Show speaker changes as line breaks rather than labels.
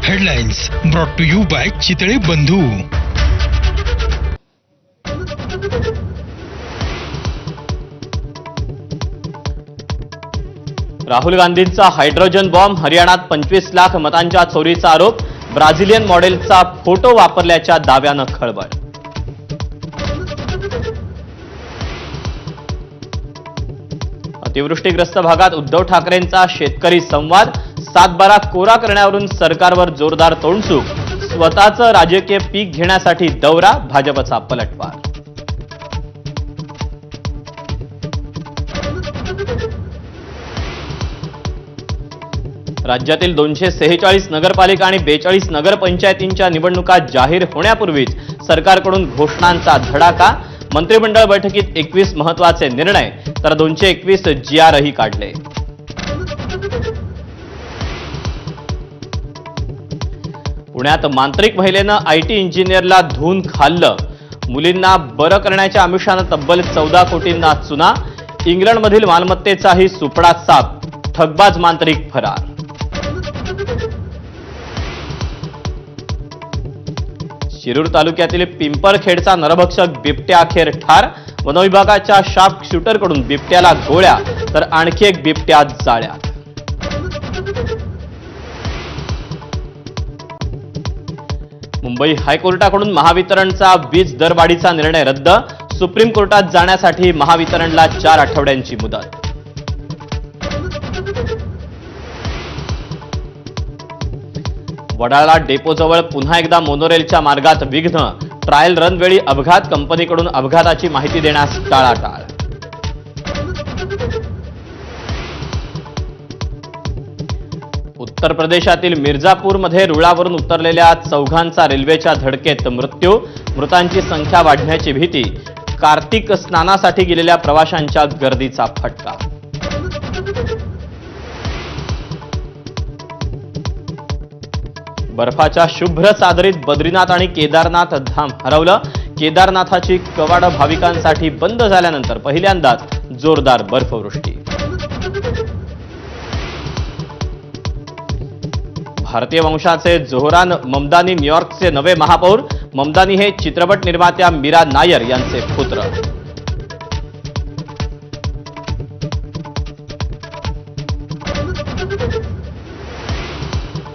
Headlines brought to you by Chitale Bandhu.
Rahul गांधींचा hydrogen bomb, हरियाणात 25 लाख मतांच्या चोरीचा आरोप, ब्राझिलियन मॉडेलचा फोटो वापरल्याच्या दाव्यानं खळबळ. अतिवृष्टीग्रस्त भागात उद्धव ठाकरेंचा शेतकरी संवाद, 7-12 कोरा करण्यावरून सरकारवर जोरदार तोंडसुख, स्वतःचं राजकीय पीक घेण्यासाठी दौरा, भाजपचा पलटवार. राज्यातील 246 नगरपालिका आणि 42 नगरपंचायतींच्या निवडणुका जाहीर होण्यापूर्वीच सरकारकडून घोषणांचा धडाका, मंत्रिमंडळ बैठकीत 21 महत्त्वाचे निर्णय तर 221 GRही काढले. पुण्यात मांत्रिक महिलेनं IT इंजिनियरला धुवून खाल्लं, मुलींना बरं करण्याच्या आमिषानं तब्बल 14 कोटींना चुना, इंग्लंडमधील मालमत्तेचाही सुपडा साफ, ठगबाज मांत्रिक फरार. शिरूर तालुक्यातील पिंपळखेडचा नरभक्षक बिबट्या अखेर ठार, वनविभागाच्या शार्प शूटरकडून बिबट्याला गोळ्या तर आणखी एक बिबट्या जाळ्यात. मुंबई हायकोर्टाकडून महावितरणचा वीज दरवाढीचा निर्णय रद्द, सुप्रीम कोर्टात जाण्यासाठी महावितरणला 4 आठवड्यांची मुदत. वडाळा डेपोजवळ पुन्हा एकदा मोनोरेलच्या मार्गात विघ्न, ट्रायल रन वेळी अपघात, कंपनीकडून अपघाताची माहिती देण्यास टाळाटाळ. उत्तर प्रदेशातील मिर्झापूरमध्ये रुळावरून उतरलेल्या 4 रेल्वेच्या धडकेत मृत्यू, मृतांची संख्या वाढण्याची भीती, कार्तिक स्नानासाठी गेलेल्या प्रवाशांच्या गर्दीचा फटका. बर्फाच्या शुभ्र चादरीत बद्रीनाथ आणि केदारनाथ धाम हरवलं, केदारनाथाची कवाडं भाविकांसाठी बंद झाल्यानंतर पहिल्यांदाच जोरदार बर्फवृष्टी. भारतीय वंशाचे जोहरान ममदानी न्यूयॉर्कचे नवे महापौर, ममदानी हे चित्रपट निर्मात्या मीरा नायर यांचे पुत्र.